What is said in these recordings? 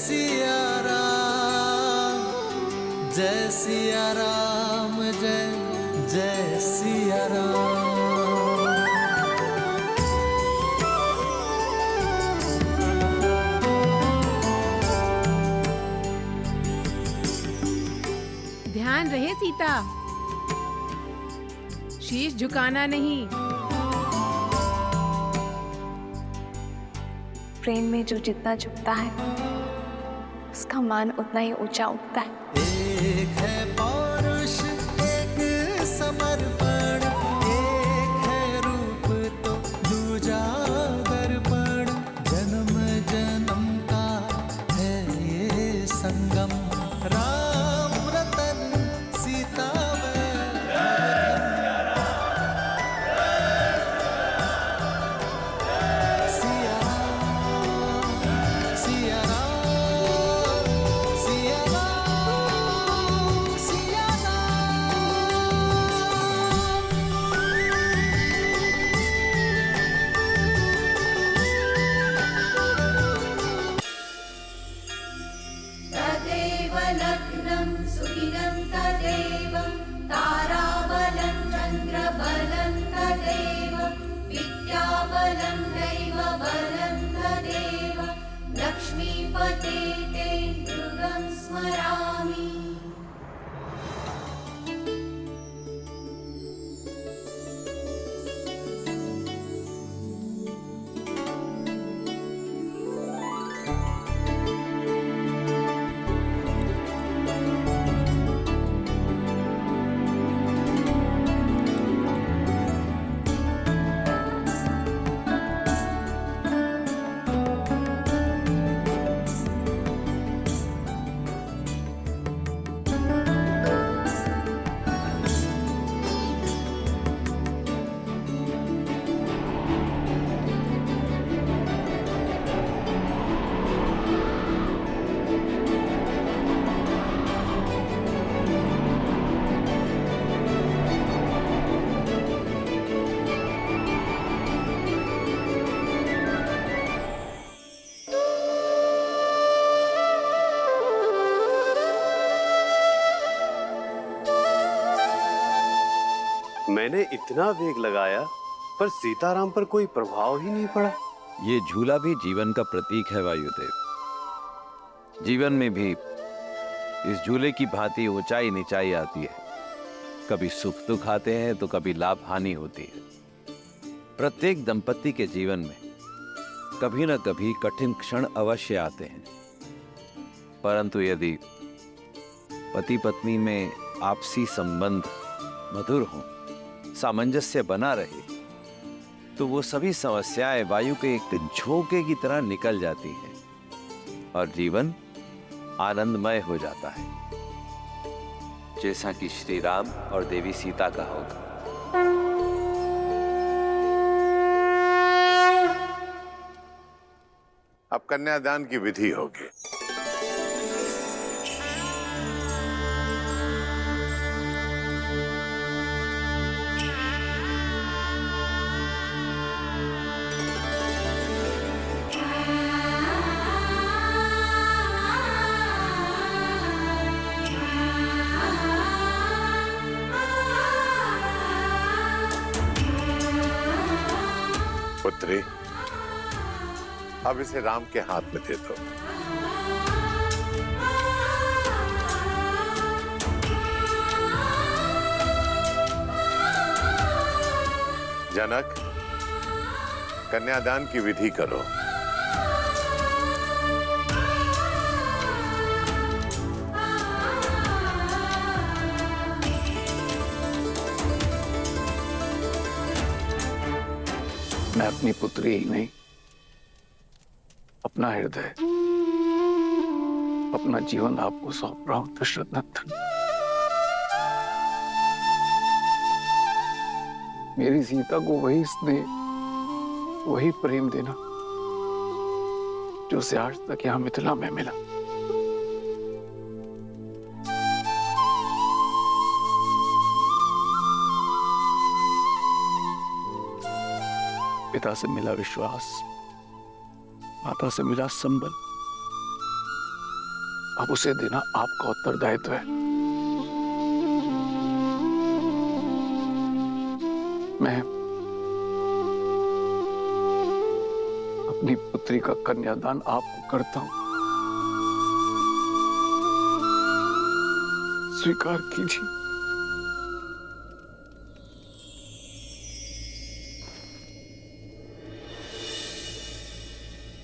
सिया राम, जय सिया राम, जय जय सिया राम। ध्यान रहे सीता, शीश झुकाना नहीं। प्रेम में जो जितना झुकता है उसका मान उतना ही ऊंचा उठता है। एक है पौरुष, एक समर्पण, एक है रूप तो दूजा दर्पण। जन्म जन्म का है ये संगम, राम रतन सीता लक्ष्मीपते ते दुर्गं स्मरामि। मैंने इतना वेग लगाया पर सीताराम पर कोई प्रभाव ही नहीं पड़ा। ये झूला भी जीवन का प्रतीक है वायुदेव। जीवन में भी इस झूले की भांति ऊंचाई नीचाई आती है। कभी सुख दुख आते हैं तो कभी लाभ हानि होती है। प्रत्येक दंपति के जीवन में कभी न कभी कठिन क्षण अवश्य आते हैं, परंतु यदि पति पत्नी में आपसी संबंध मधुर हो, सामंजस्य बना रहे, तो वो सभी समस्याएं वायु के एक झोंके की तरह निकल जाती हैं और जीवन आनंदमय हो जाता है, जैसा कि श्री राम और देवी सीता का होगा। अब कन्यादान की विधि होगी। पुत्री, अब इसे राम के हाथ में दे दो। जनक, कन्यादान की विधि करो। मैं अपनी पुत्री ही नहीं, अपना हृदय, अपना जीवन आपको सौंप रहा हूं दशरथ नंदन। मेरी सीता को वही स्नेह, वही प्रेम देना जो उसे आज तक यहां मिथिला में मिला। पिता से मिला विश्वास, माता से मिला संबल, अब उसे देना आपका उत्तरदायित्व है। मैं अपनी पुत्री का कन्यादान आपको करता हूं, स्वीकार कीजिए।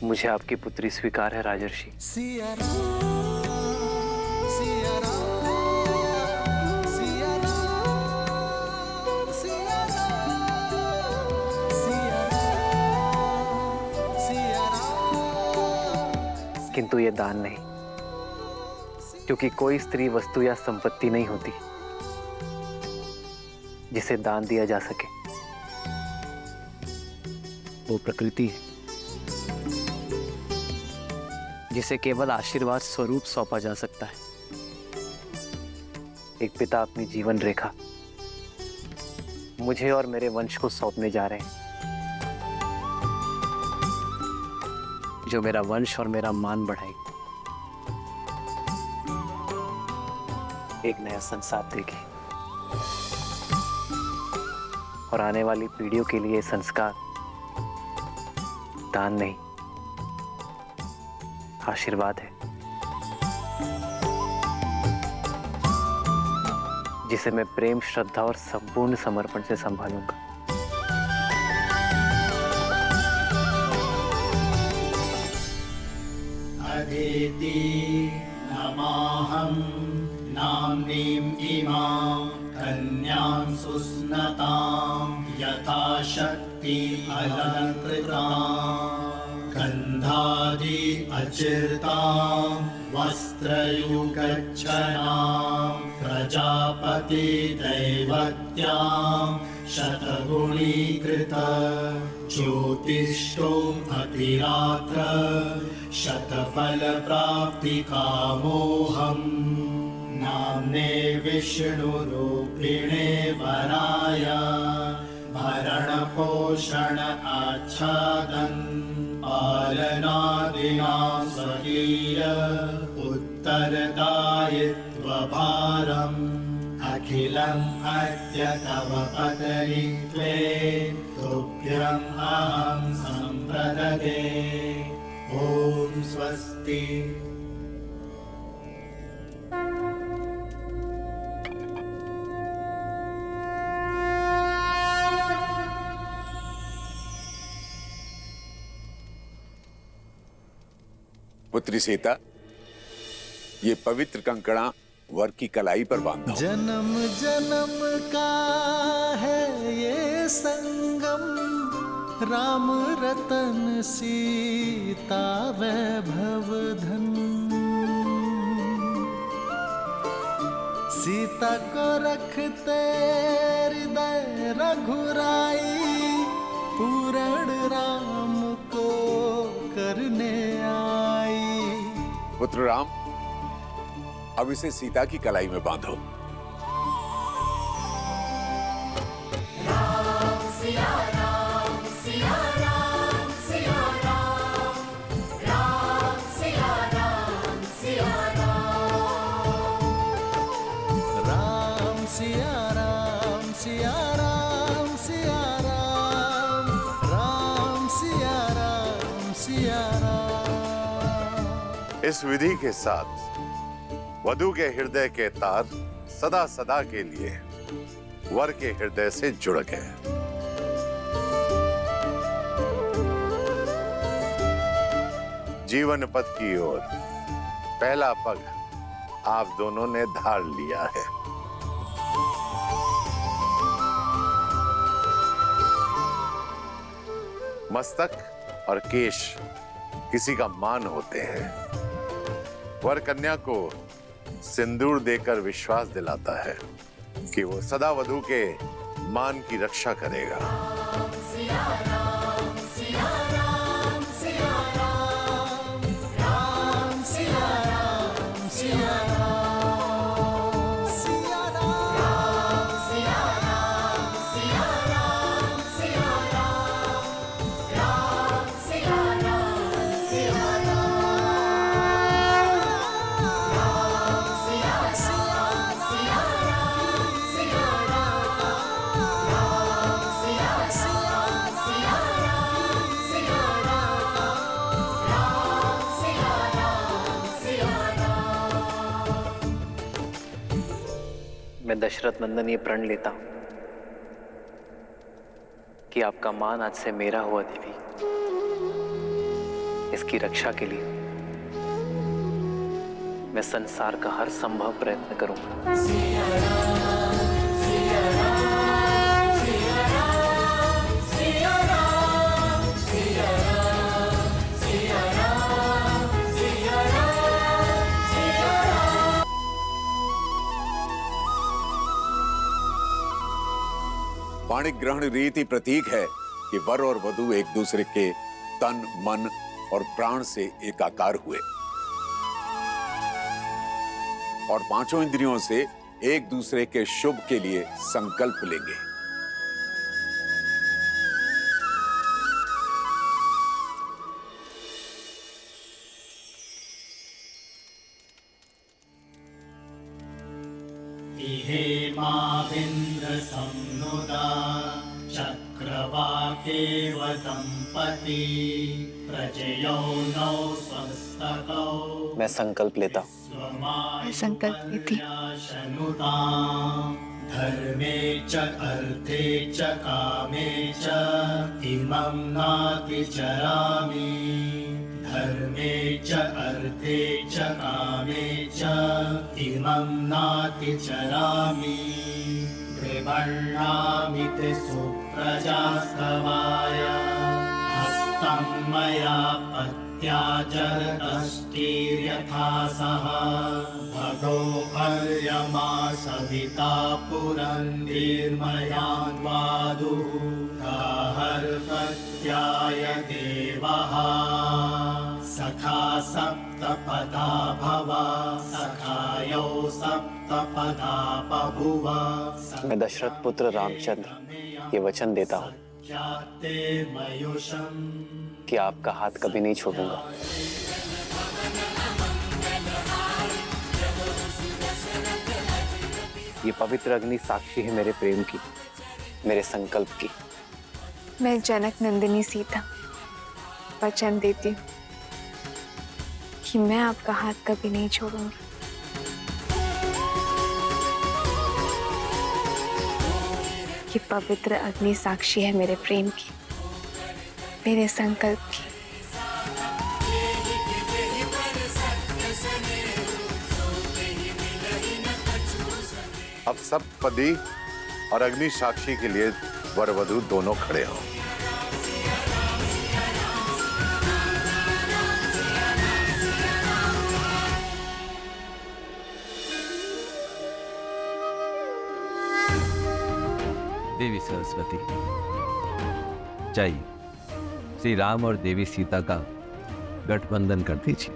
मुझे आपकी पुत्री स्वीकार है राजर्षि। सिया राम, सिया राम, सिया राम, सिया राम, सिया राम, सिया राम। किंतु ये दान नहीं, क्योंकि कोई स्त्री वस्तु या संपत्ति नहीं होती जिसे दान दिया जा सके। वो प्रकृति है जिसे केवल आशीर्वाद स्वरूप सौंपा जा सकता है। एक पिता अपनी जीवन रेखा मुझे और मेरे वंश को सौंपने जा रहे हैं, जो मेरा वंश और मेरा मान बढ़ाएगी, एक नया संसार देगी और आने वाली पीढ़ियों के लिए संस्कार दान नहीं, आशीर्वाद है, जिसे मैं प्रेम, श्रद्धा और संपूर्ण समर्पण से संभालूंगा। अदिति नमाहं नाम्नीं इमां कन्यां सुस्नतां यथाशक्ति अलङ्कृतां गन्धादि अचिर्तां वस्त्रयुगच्छनां प्रजापति दैवत्यां शतगुणीकृत ज्योतिष्ठो अतिरात्र शतफल प्राप्ति कामोऽहम् नाम्ने विष्णुरूपिणे वराय भरण पोषण आच्छादन पालनादिना स्वकीय उत्तरदायित्वभारम् अखिलम् अद्य तव पतनित्वे तुभ्यम् अहं सम्प्रददे। ॐ स्वस्ति। पुत्री सीता, ये पवित्र कंकड़ा वर की कलाई पर बांधो। जन्म जन्म का है ये संगम, राम रतन सीता वैभव धन। सीता को रखते हृदय रघुराई, पूर्ण राम को करने आई। पुत्र राम, अब इसे सीता की कलाई में बांधो। राम सिया राम सिया राम सिया राम, राम सिया राम सिया राम, राम सिया राम सिया राम सिया राम, राम सिया राम सिया राम। इस विधि के साथ वधू के हृदय के तार सदा सदा के लिए वर के हृदय से जुड़ गए। जीवन पथ की ओर पहला पग आप दोनों ने धार लिया है। मस्तक और केश किसी का मान होते हैं। वर कन्या को सिंदूर देकर विश्वास दिलाता है कि वो सदा वधू के मान की रक्षा करेगा। सिया राम सिया राम सिया राम, राम सिया राम सिया राम, सिया राम सिया राम सिया राम सिया राम, राम सिया राम सिया राम, मैं दशरथ नंदन ये प्रण लेता हूं कि आपका मान आज से मेरा हुआ देवी। इसकी रक्षा के लिए मैं संसार का हर संभव प्रयत्न करूंगा। पाणिक ग्रहण रीति प्रतीक है कि वर और वधू एक दूसरे के तन, मन और प्राण से एकाकार हुए और पांचों इंद्रियों से एक दूसरे के शुभ के लिए संकल्प लेंगे। हेमाविन्द्र संनुदा चक्रवाकेव दंपति प्रजयो नौ स्वस्तकौ। मैं संकल्प लेता हूं। मैं संकल्प लेती हूँ। धर्मे च अर्थे च कामे च इमं नातिचरामि। धर्मे च अर्थे च कामे च इमं नातिचरामि। त्रिवर्णामिति सुप्रजास्तवाय हस्तं मया पत्या जरदष्टिर्यथा सह। भगो अर्यमा सविता पुरन्दीर्मयान्वादुः गाहर्पत्याय देवः। सखा सप्तपदा भव सखायो सप्तपदा बभुव। मैं दशरथ पुत्र रामचंद्र ये वचन देता हूं कि आपका हाथ कभी नहीं छोड़ूंगा। ये पवित्र अग्नि साक्षी है मेरे प्रेम की, मेरे संकल्प की। मैं जनक नंदिनी सीता वचन देती हूँ कि मैं आपका हाथ कभी नहीं छोड़ूंगी। ये पवित्र अग्नि साक्षी है मेरे प्रेम की, मेरे संकल्प की। अब सप्तपदी और अग्नि साक्षी के लिए वर वधू दोनों खड़े हों। देवी सरस्वती, जाइए श्री राम और देवी सीता का गठबंधन कर दीजिए।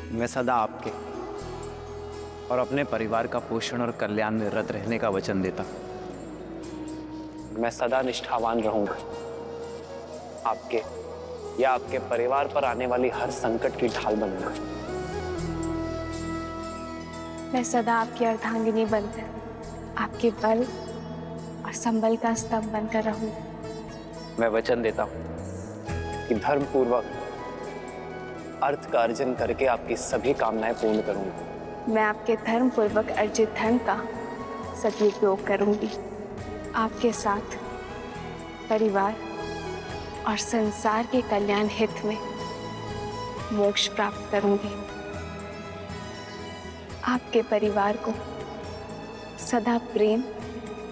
मैं सदा आपके और अपने परिवार का पोषण और कल्याण में रत रहने का वचन देता हूं। मैं सदा निष्ठावान रहूंगा। आपके या आपके परिवार पर आने वाली हर संकट की ढाल बनूंगा। मैं सदा आपकी अर्धांगिनी बनकर आपके बल और संबल का स्तंभ बनकर रहूंगी। मैं वचन देता हूं कि धर्म पूर्वक अर्थ का अर्जन करके आपकी सभी कामनाएं पूर्ण करूंगा। मैं आपके धर्म पूर्वक अर्जित धन का सदुपयोग करूंगी। आपके साथ परिवार और संसार के कल्याण हित में मोक्ष प्राप्त करूंगी। आपके परिवार को सदा प्रेम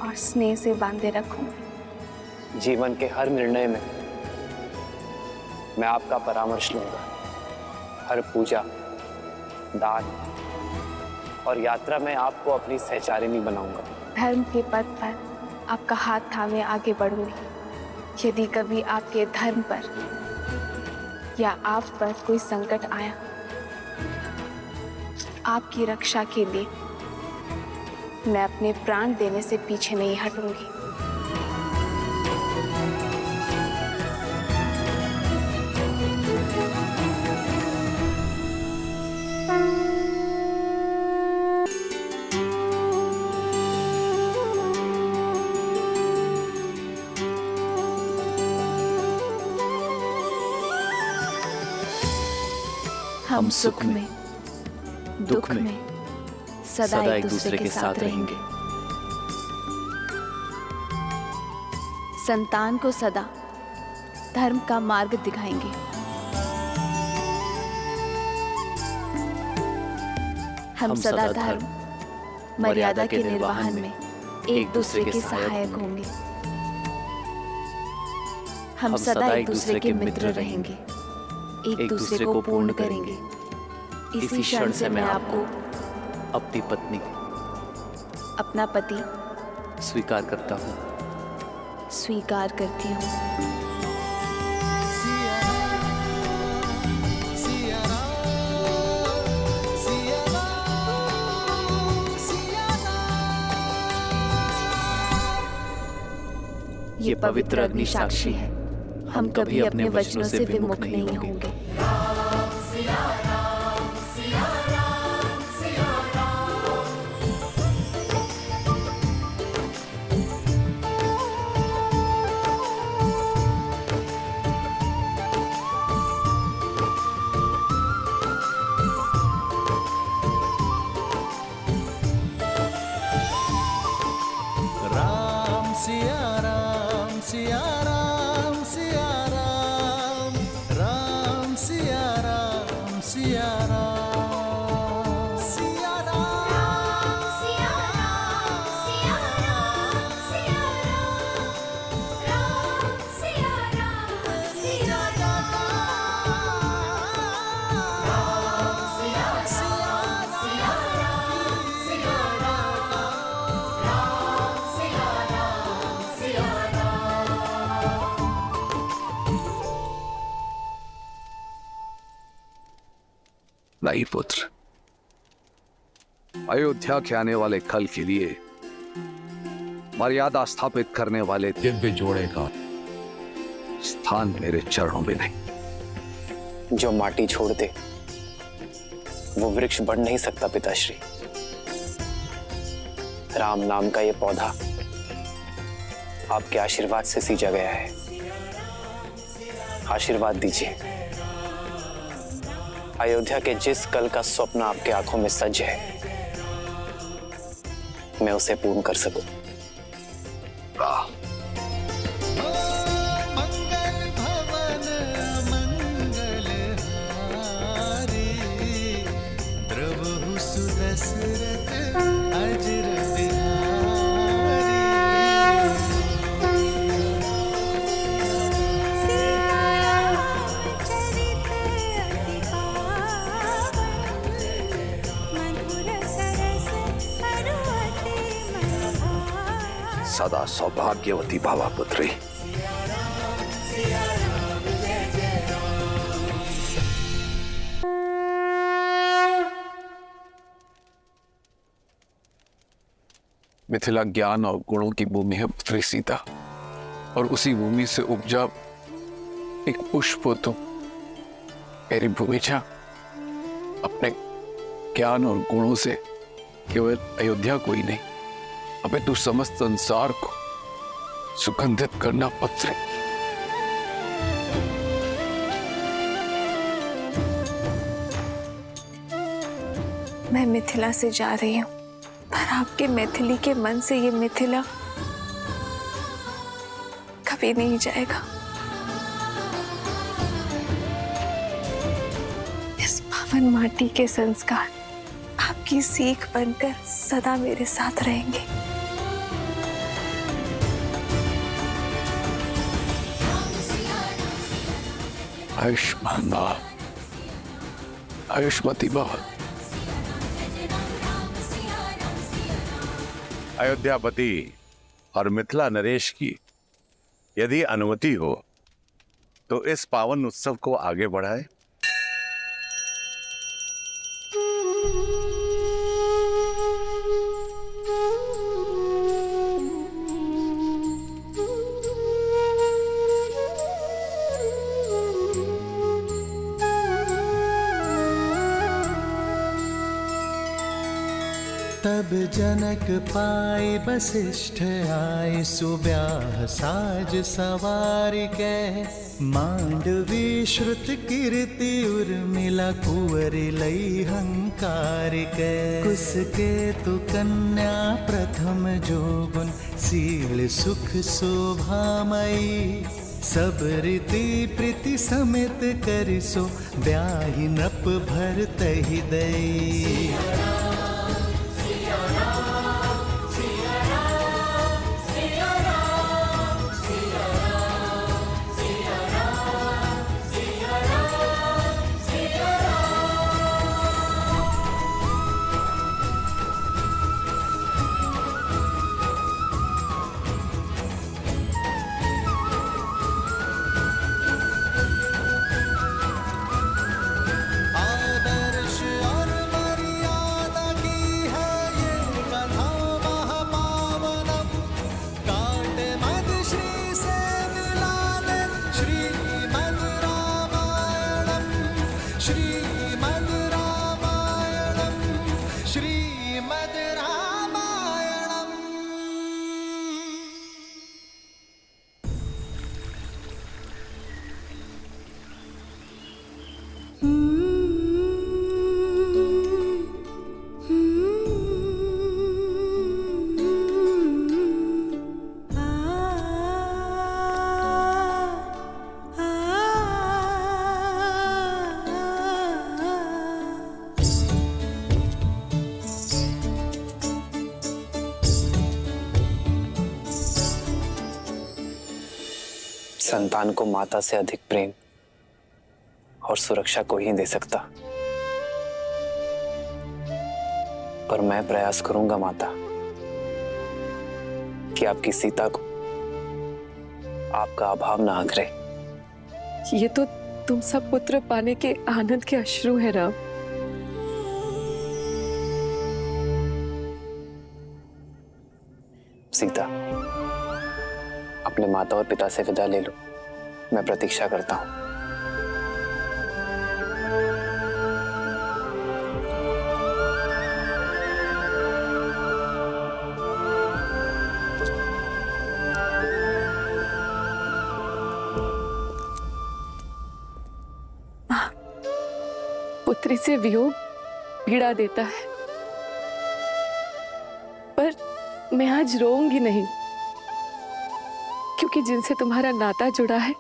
और स्नेह से बांधे रखूंगी। जीवन के हर निर्णय में मैं आपका परामर्श लूंगा। हर पूजा, दान और यात्रा में आपको अपनी सहचारिणी बनाऊंगा। धर्म के पथ पर आपका हाथ थामे आगे बढ़ूंगी। यदि कभी आपके धर्म पर या आप पर कोई संकट आया, आपकी रक्षा के लिए मैं अपने प्राण देने से पीछे नहीं हटूंगी। हम सुख में, दुख में सदा एक दूसरे के साथ रहेंगे। संतान को सदा धर्म का मार्ग दिखाएंगे। हम सदा धर्म मर्यादा के निर्वहन में एक दूसरे के सहायक होंगे। हम सदा एक दूसरे के मित्र रहेंगे, एक दूसरे को पूर्ण करेंगे। इसी क्षण से मैं आपको अपनी पत्नी अपना पति स्वीकार करता हूँ। स्वीकार करती हूँ। ये पवित्र अग्नि साक्षी है, हम कभी अपने वचनों से विमुख नहीं होंगे। नहीं पुत्र, अयोध्या के आने वाले कल के लिए मर्यादा स्थापित करने वाले दिव्य जोड़े का स्थान मेरे चरणों में नहीं। जो माटी छोड़ दे वो वृक्ष बढ़ नहीं सकता पिताश्री। राम नाम का ये पौधा आपके आशीर्वाद से सींचा गया है। आशीर्वाद दीजिए, अयोध्या के जिस कल का स्वप्न आपके आंखों में सज है, मैं उसे पूर्ण कर सकूं। मंगल भवन मंगल हारी, द्रवहु सुदशरथ अजर सदा सौभाग्यवती भावा पुत्री। मिथिला ज्ञान और गुणों की भूमि है पुत्री सीता, और उसी भूमि से उपजा एक पुष्प हो तुम। मेरी भूमिजा अपने ज्ञान और गुणों से केवल अयोध्या को ही नहीं, अबे तू समस्त संसार को सुगंधित करना पुत्री। मैं मिथिला से जा रही हूँ, पर आपके मैथिली के मन से ये मिथिला कभी नहीं जाएगा। इस पावन माटी के संस्कार आपकी सीख बनकर सदा मेरे साथ रहेंगे। आयुष्मान भव, आयुष्मती भव। अयोध्यापति और मिथिला नरेश की यदि अनुमति हो तो इस पावन उत्सव को आगे बढ़ाए। तब जनक पाए वशिष्ठ आए, सुब्याह साज सवार के। मांडवी श्रुत कीर्ति उर्मिला, कुंवर लई हंकार के। कुसके तु कन्या प्रथम जोगुन, सील सुख शोभामयी। सब रीति प्रीति समेत करिसो, ब्याहि नप भर तहि दई। संतान को माता से अधिक प्रेम और सुरक्षा कोई नहीं दे सकता, पर मैं प्रयास करूंगा माता कि आपकी सीता को आपका अभाव ना आंकरे। ये तो तुम सब पुत्र पाने के आनंद के अश्रु है राम। सीता, अपने माता और पिता से विदा ले लो, मैं प्रतीक्षा करता हूं। पुत्री से वियोग पीड़ा देता है, पर मैं आज रोऊंगी नहीं, क्योंकि जिनसे तुम्हारा नाता जुड़ा है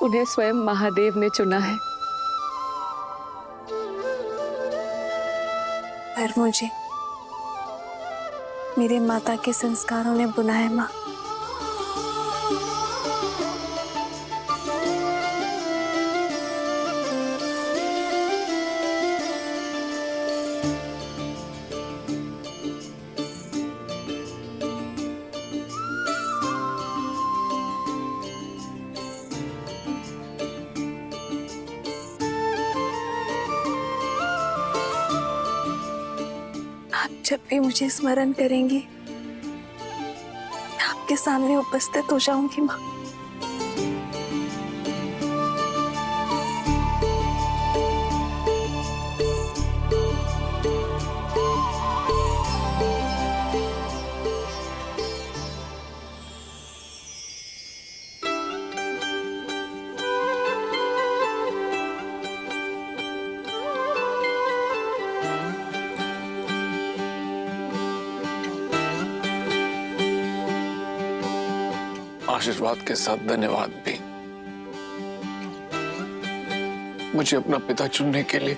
उन्हें स्वयं महादेव ने चुना है। पर मुझे मेरे माता के संस्कारों ने बुलाया माँ। जब भी मुझे स्मरण करेंगी, मैं आपके सामने उपस्थित हो जाऊंगी माँ। आशीर्वाद के साथ धन्यवाद भी, मुझे अपना पिता चुनने के लिए।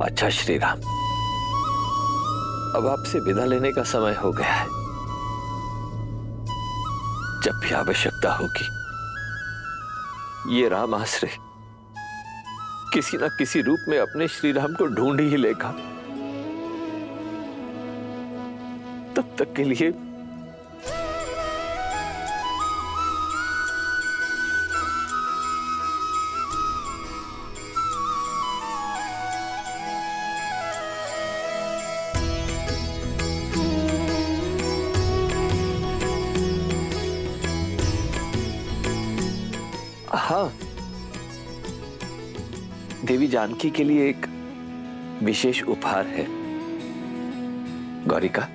अच्छा श्री राम, अब आपसे विदा लेने का समय हो गया है। जब भी आवश्यकता होगी ये राम आश्रय किसी न किसी रूप में अपने श्री राम को ढूंढ ही लेगा। तब तक के लिए हाँ, देवी जानकी के लिए एक विशेष उपहार है। गौरिका,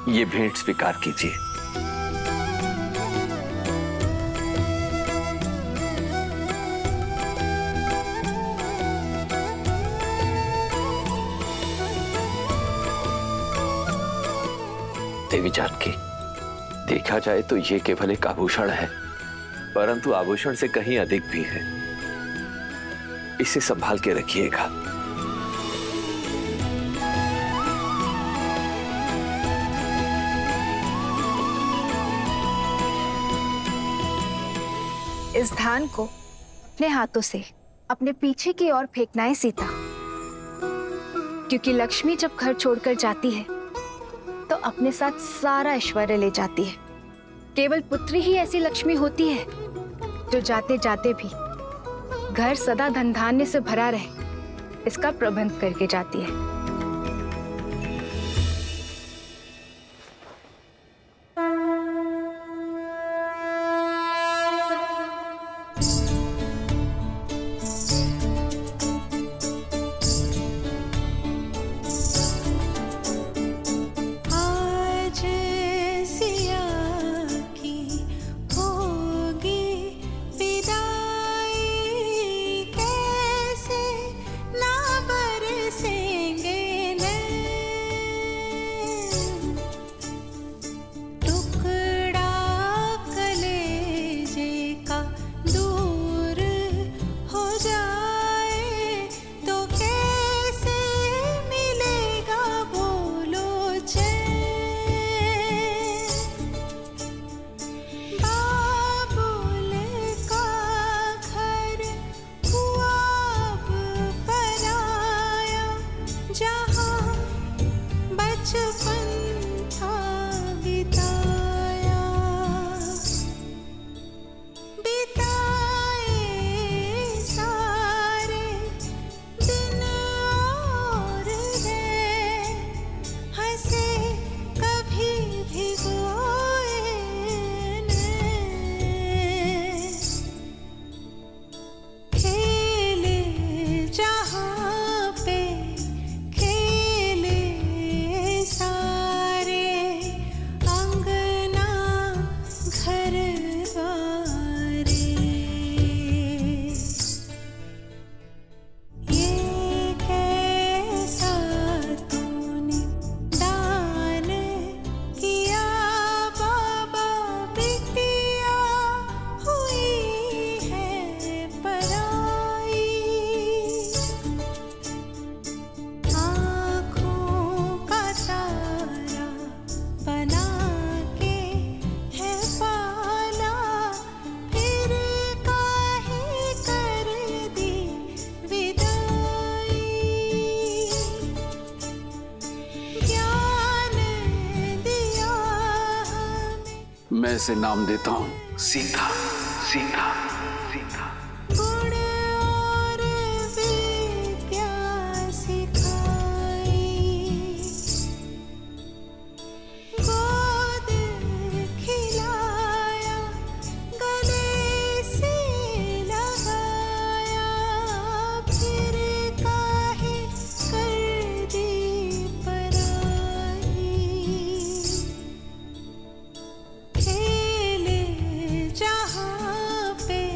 ये भेंट स्वीकार कीजिए। देवी जानकी, देखा जाए तो ये केवल एक आभूषण है, परंतु आभूषण से कहीं अधिक भी है। इसे संभाल के रखिएगा। इस धान को अपने हाथों से अपने पीछे की ओर फेंकना है सीता, क्योंकि लक्ष्मी जब घर छोड़कर जाती है तो अपने साथ सारा ऐश्वर्य ले जाती है। केवल पुत्री ही ऐसी लक्ष्मी होती है जो जाते जाते भी घर सदा धन धान्य से भरा रहे, इसका प्रबंध करके जाती है। मैं इसे नाम देता हूं सीता। सीता सीता जहाँ पे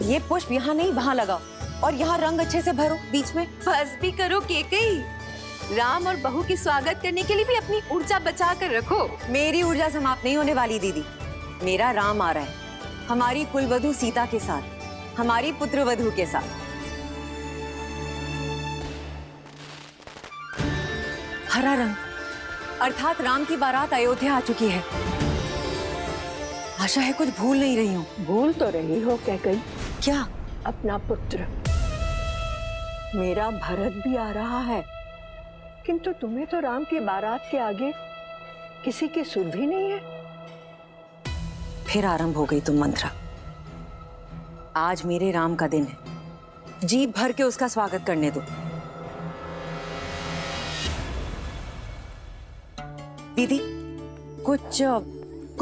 ये पुष्प यहाँ नहीं वहाँ लगाओ और यहाँ रंग अच्छे से भरो बीच में। बस भी करो केकई। राम और बहू के स्वागत करने के लिए भी अपनी ऊर्जा बचा कर रखो। मेरी ऊर्जा समाप्त नहीं होने वाली दीदी। मेरा राम आ रहा है हमारी कुलवधू सीता के साथ, हमारी पुत्र वधू के साथ। हरा रंग अर्थात राम की बारात अयोध्या आ चुकी है। आशा है कुछ भूल नहीं रही हूँ। भूल तो रही हो कैकई। क्या? अपना पुत्र। मेरा भरत भी आ रहा है, किंतु तुम्हें तो राम की बारात के आगे किसी की सुध भी नहीं है। फिर आरंभ हो गई तुम मंत्रा। आज मेरे राम का दिन है, जी भर के उसका स्वागत करने दो। दीदी कुछ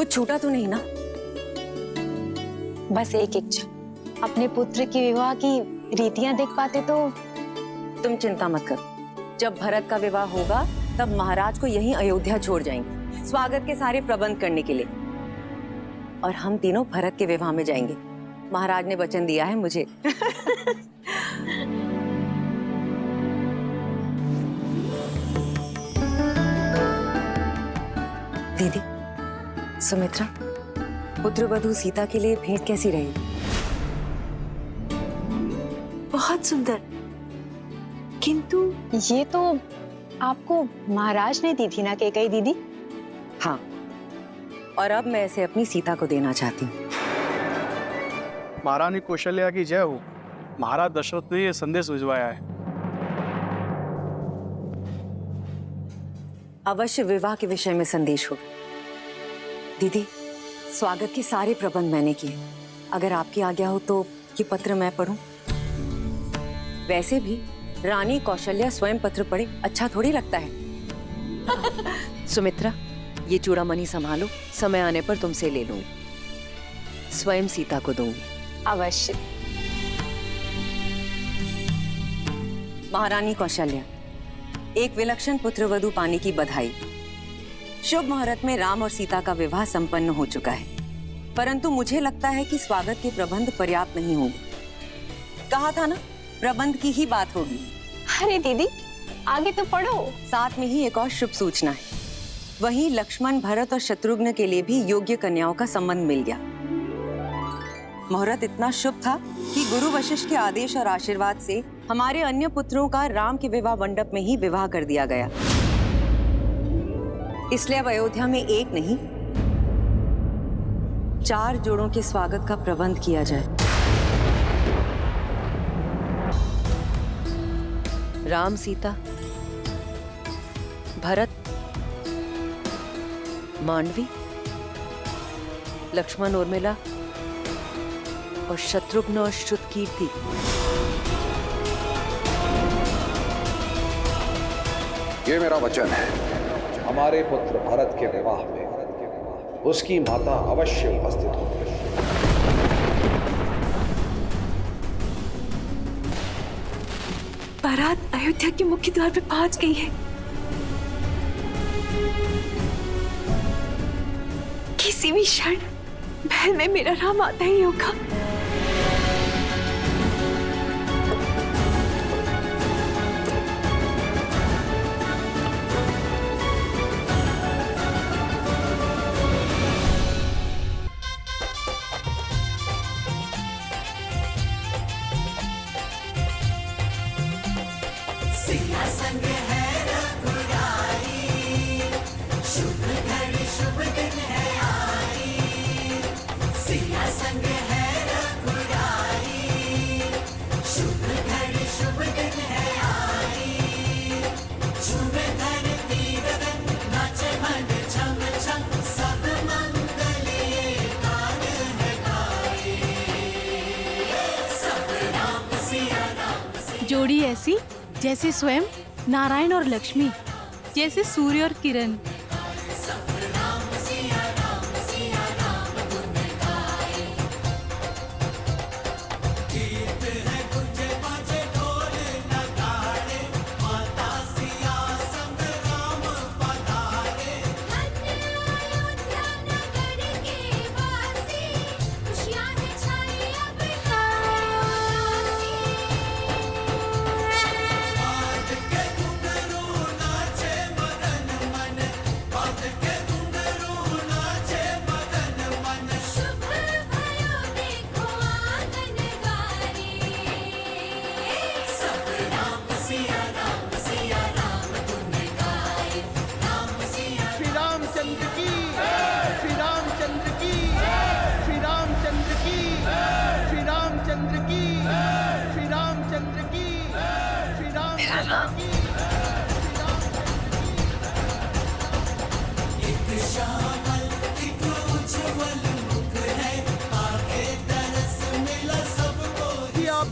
छूटा तो नहीं ना? बस एक इच्छा, अपने पुत्र के विवाह की रीतियां देख पाते तो। तुम चिंता मत करो, जब भरत का विवाह होगा तब महाराज को यहीं अयोध्या छोड़ जाएंगे स्वागत के सारे प्रबंध करने के लिए, और हम तीनों भरत के विवाह में जाएंगे। महाराज ने वचन दिया है मुझे। दीदी, सुमित्रा, पुत्र वधू सीता के लिए भेंट कैसी रही? बहुत सुंदर, किंतु ये तो आपको महाराज ने दी थी ना केकई दीदी? हाँ, और अब मैं इसे अपनी सीता को देना चाहती हूँ। महारानी कौशल्या की जय हो। महाराज दशरथ ने यह संदेश भिजवाया है। अवश्य विवाह के विषय में संदेश होगा। दीदी, स्वागत के सारे प्रबंध मैंने किए। अगर आपकी आज्ञा हो तो ये पत्र मैं पढूं? वैसे भी रानी कौशल्या स्वयं पत्र पढ़े अच्छा थोड़ी लगता है। सुमित्रा, ये चूड़ामणि संभालो, समय आने पर तुमसे ले लूंगी। स्वयं सीता को दूंगी। अवश्य। महारानी कौशल्या, एक विलक्षण पुत्र वधू पाने की बधाई। शुभ मुहूर्त में राम और सीता का विवाह संपन्न हो चुका है, परंतु मुझे लगता है कि स्वागत के प्रबंध पर्याप्त नहीं होंगे। कहा था ना, प्रबंध की ही बात होगी। अरे दीदी, आगे तो पढ़ो। साथ में ही एक और शुभ सूचना है। वहीं लक्ष्मण, भरत और शत्रुघ्न के लिए भी योग्य कन्याओं का संबंध मिल गया। मुहूर्त इतना शुभ था कि गुरु वशिष्ठ के आदेश और आशीर्वाद से हमारे अन्य पुत्रों का राम के विवाह मंडप में ही विवाह कर दिया गया। इसलिए अब अयोध्या में एक नहीं, 4 जोड़ों के स्वागत का प्रबंध किया जाए। राम सीता, भरत, मांडवी, लक्ष्मण उर्मिला और शत्रुघ्न और श्रुतकीर्ति। ये मेरा वचन है, हमारे पुत्र भरत के विवाह में उसकी माता अवश्य उपस्थित होगी। बारात अयोध्या के मुख्य द्वार पे पहुंच गई है। किसी भी क्षण महल में मेरा राम आता ही होगा। जोड़ी ऐसी जैसे स्वयं नारायण और लक्ष्मी, जैसे सूर्य और किरण।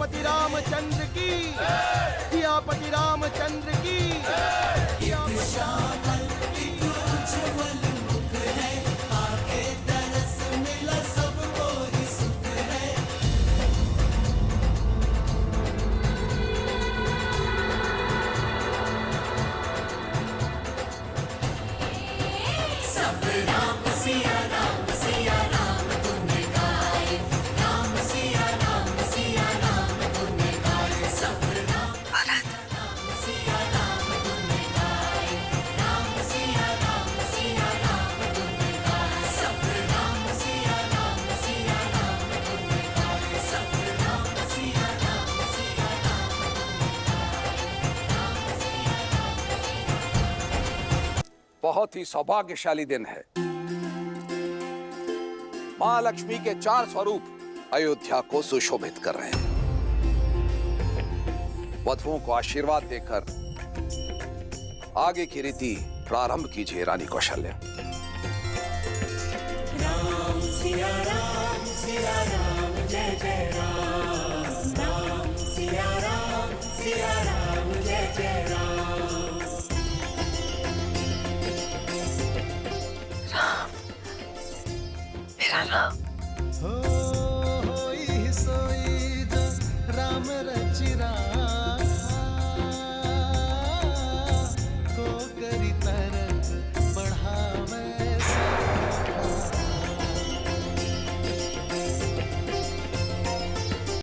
सियापति रामचंद्र की, सियापति रामचंद्र की। बहुत ही सौभाग्यशाली दिन है। मां लक्ष्मी के 4 स्वरूप अयोध्या को सुशोभित कर रहे हैं। वधुओं को आशीर्वाद देकर आगे की रीति प्रारंभ कीजिए रानी कौशल्या। राम सिया राम जय जय राम, राम सिया राम जय जय राम। मेरा राम।